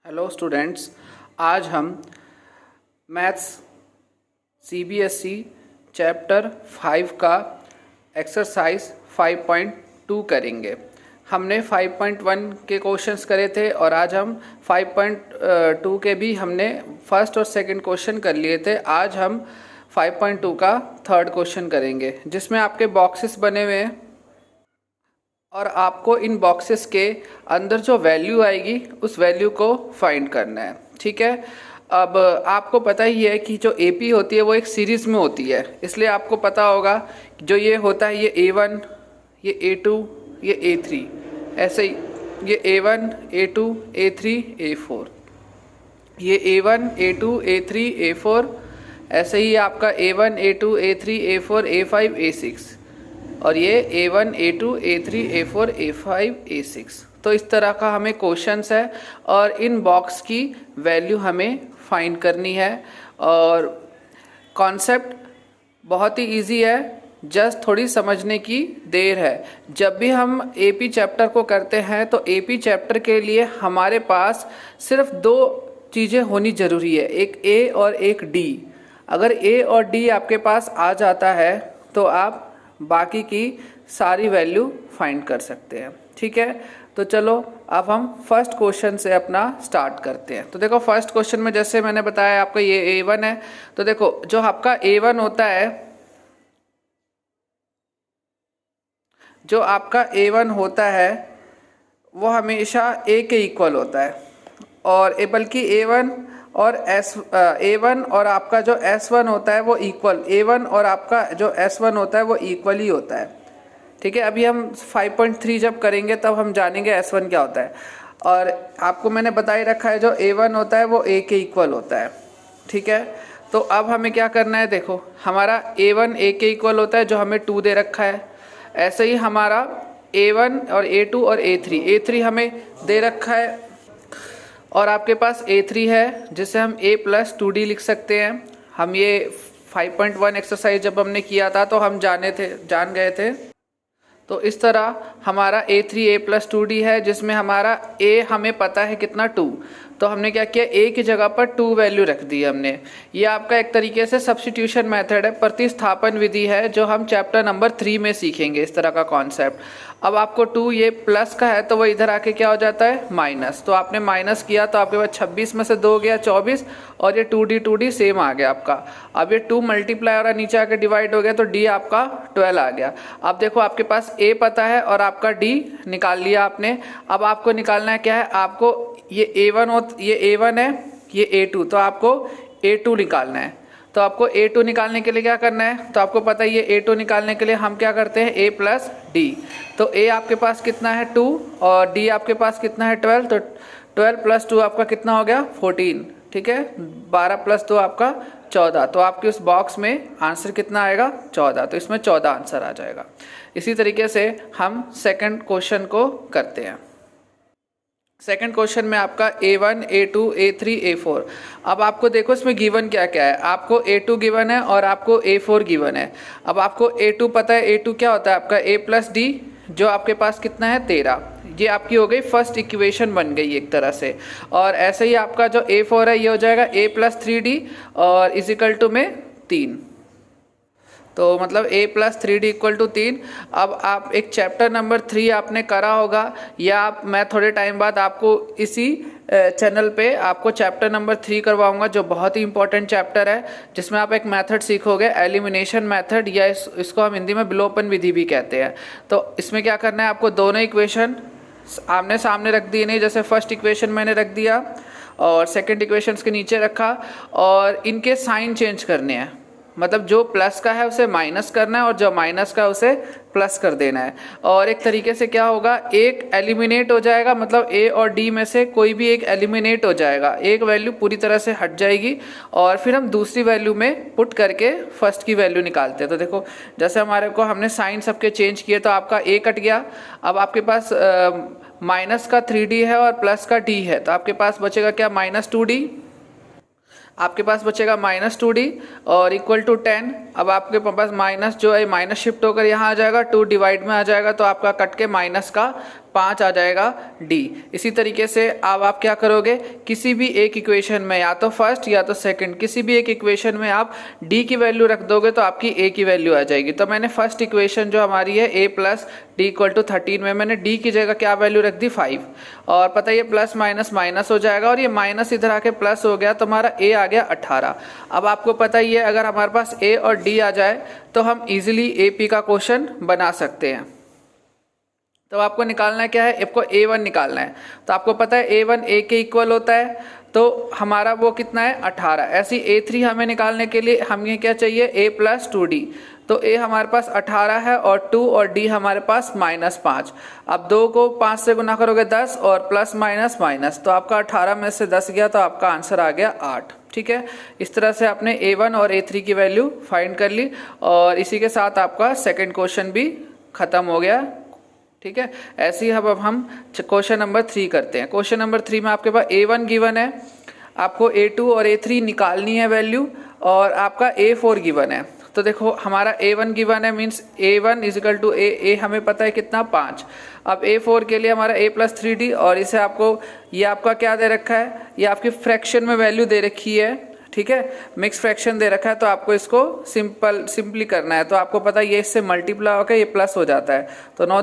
Hello students, आज हम maths CBSE chapter 5 का एक्सरसाइज 5.2 करेंगे। हमने 5.1 के क्वेश्चंस करे थे और आज हम 5.2 के भी हमने फर्स्ट और सेकंड क्वेश्चन कर लिए थे। आज हम 5.2 का थर्ड क्वेश्चन करेंगे, जिसमें आपके बॉक्सेस बने हुए हैं और आपको इन बॉक्सेस के अंदर जो वैल्यू आएगी उस वैल्यू को फाइंड करना है। ठीक है। अब आपको पता ही है कि जो एपी होती है वो एक सीरीज़ में होती है, इसलिए आपको पता होगा जो ये होता है ये A1, ये A2, ये A3, ऐसे ही ये A1, A2, A3, A4, ये A1, A2, A3, A4, ऐसे ही आपका A1, A2, A3, A4, A5, A6 और ये A1, A2, A3, A4, A5, A6। तो इस तरह का हमें क्वेश्चंस है और इन बॉक्स की वैल्यू हमें फाइंड करनी है। और कॉन्सेप्ट बहुत ही इजी है, जस्ट थोड़ी समझने की देर है। जब भी हम एपी चैप्टर को करते हैं तो एपी चैप्टर के लिए हमारे पास सिर्फ दो चीज़ें होनी ज़रूरी है, एक ए और एक डी। अगर ए और डी आपके पास आ जाता है तो आप बाकी की सारी वैल्यू फाइंड कर सकते हैं। ठीक है, तो चलो अब हम फर्स्ट क्वेश्चन से अपना स्टार्ट करते हैं। तो देखो फर्स्ट क्वेश्चन में जैसे मैंने बताया आपका ये A1 है, तो देखो जो आपका A1 होता है, जो आपका A1 होता है वो हमेशा A के इक्वल होता है और बल्कि A1 और A1 और आपका जो S1 होता है वो इक्वल, A1 और आपका जो S1 होता है वो इक्वल ही होता है। ठीक है, अभी हम 5.3 जब करेंगे तब हम जानेंगे S1 क्या होता है। और आपको मैंने बता ही रखा है जो A1 होता है वो A के इक्वल होता है। ठीक है, तो अब हमें क्या करना है, देखो हमारा A1 A के इक्वल होता है जो हमें 2 दे रखा है। ऐसे ही हमारा A1 और A2 और A3 हमें दे रखा है और आपके पास A3 है जिसे हम A + 2D लिख सकते हैं। हम ये 5.1 एक्सरसाइज जब हमने किया था तो हम जान गए थे। तो इस तरह हमारा A3 A + 2D है जिसमें हमारा A हमें पता है कितना 2, तो हमने क्या किया, A की जगह पर 2 वैल्यू रख दी हमने। ये आपका एक तरीके से सब्स्टिट्यूशन मेथड है, प्रतिस्थापन विधि है, जो हम चैप्टर नंबर 3 में सीखेंगे इस तरह का कॉन्सेप्ट। अब आपको 2 ये प्लस का है तो वो इधर आके क्या हो जाता है माइनस, तो आपने माइनस किया तो आपके पास 26 में से 2 गया 24 और ये 2D सेम आ गया आपका। अब ये 2 मल्टीप्लाई और नीचे आके डिवाइड हो गया तो D आपका 12 आ गया। अब देखो आपके पास A पता है और आपका D निकाल लिया आपने। अब आपको निकालना है क्या है, आपको ये A1 है, ये A2, तो आपको A2 निकालना है। तो आपको A2 निकालने के लिए क्या करना है, तो आपको पता है ये A2 निकालने के लिए हम क्या करते हैं A + D। तो A आपके पास कितना है 2 और D आपके पास कितना है 12, तो 12 + 2 आपका कितना हो गया 14। ठीक है, 12 + 2 आपका 14। तो आपके उस बॉक्स में आंसर कितना आएगा 14, तो इसमें 14 आंसर आ जाएगा। इसी तरीके से हम सेकंड क्वेश्चन को करते हैं। सेकंड क्वेश्चन में आपका A1, A2, A3, A4। अब आपको देखो इसमें गिवन क्या क्या है, आपको A2 गिवन है और आपको A4 गिवन है। अब आपको A2 पता है, A2 क्या होता है आपका A + D, जो आपके पास कितना है 13। ये आपकी हो गई फर्स्ट इक्वेशन बन गई एक तरह से। और ऐसे ही आपका जो A4 है ये हो जाएगा A + 3D और = में 3, तो मतलब A + 3D = 3। अब आप एक चैप्टर नंबर 3 आपने करा होगा, या मैं थोड़े टाइम बाद आपको इसी चैनल पे आपको चैप्टर नंबर 3 करवाऊंगा, जो बहुत ही इंपॉर्टेंट चैप्टर है, जिसमें आप एक मेथड सीखोगे, एलिमिनेशन मेथड, या इसको हम हिंदी में विलोपन विधि भी कहते हैं। तो इसमें क्या करना है, आपको दोनों इक्वेशन आमने सामने रख दिए, नहीं जैसे फर्स्ट इक्वेशन मैंने रख दिया और सेकेंड इक्वेशन के नीचे रखा, और इनके साइन चेंज करने हैं। मतलब जो प्लस का है उसे माइनस करना है और जो माइनस का उसे प्लस कर देना है। और एक तरीके से क्या होगा, एक एलिमिनेट हो जाएगा, मतलब A और D में से कोई भी एक एलिमिनेट हो जाएगा, एक वैल्यू पूरी तरह से हट जाएगी और फिर हम दूसरी वैल्यू में पुट करके फर्स्ट की वैल्यू निकालते हैं। तो देखो जैसे हमने साइन सबके चेंज किए तो आपका A कट गया। अब आपके पास माइनस का 3D है और प्लस का D है, तो आपके पास बचेगा क्या -2D, आपके पास बचेगा -2D और = 10। अब आपके पास माइनस जो है माइनस शिफ्ट होकर यहाँ आ जाएगा, 2 डिवाइड में आ जाएगा, तो आपका कट के माइनस का 5 आ जाएगा डी। इसी तरीके से अब आप क्या करोगे, किसी भी एक इक्वेशन में या तो फर्स्ट या तो सेकंड किसी भी एक इक्वेशन में आप डी की वैल्यू रख दोगे तो आपकी ए की वैल्यू आ जाएगी। तो मैंने फर्स्ट इक्वेशन जो हमारी है ए प्लस डी इक्वल टू 13 में मैंने डी की जगह क्या वैल्यू रख दी 5, और पता है ये प्लस माइनस माइनस हो जाएगा और ये माइनस इधर आके प्लस हो गया तो हमारा ए आ गया 18। अब आपको पता ही है अगर हमारे पास ए और डी आ जाए तो हम इजीली एपी का क्वेश्चन बना सकते हैं। तो आपको निकालना है क्या है, आपको A1 निकालना है। तो आपको पता है A1 A के इक्वल होता है, तो हमारा वो कितना है 18। ऐसी A3 हमें निकालने के लिए हमें क्या चाहिए A प्लस 2D। तो A हमारे पास 18 है और 2 और D हमारे पास -5। अब 2 को 5 से गुना करोगे 10 और प्लस माइनस माइनस, तो आपका 18 में से 10 गया तो आपका आंसर आ गया 8। ठीक है, इस तरह से आपने A1 और A3 की वैल्यू फाइंड कर ली और इसी के साथ आपका सेकेंड क्वेश्चन भी खत्म हो गया। ठीक है, ऐसे ही अब हम क्वेश्चन नंबर 3 करते हैं। क्वेश्चन नंबर 3 में आपके पास A1 गिवन है, आपको A2 और A3 निकालनी है वैल्यू, और आपका A4 गिवन है। तो देखो हमारा A1 गिवन है means A1 is equal to A हमें पता है कितना 5। अब A4 के लिए हमारा A प्लस 3D, और इसे आपको ये आपका क्या दे रखा है, ये आपकी फ्रैक्शन में वैल्यू दे रखी है। ठीक है, मिक्स फ्रैक्शन दे रखा है तो आपको इसको सिंपली करना है। तो आपको पता है ये इससे मल्टीप्लाई होकर ये प्लस हो जाता है। तो नो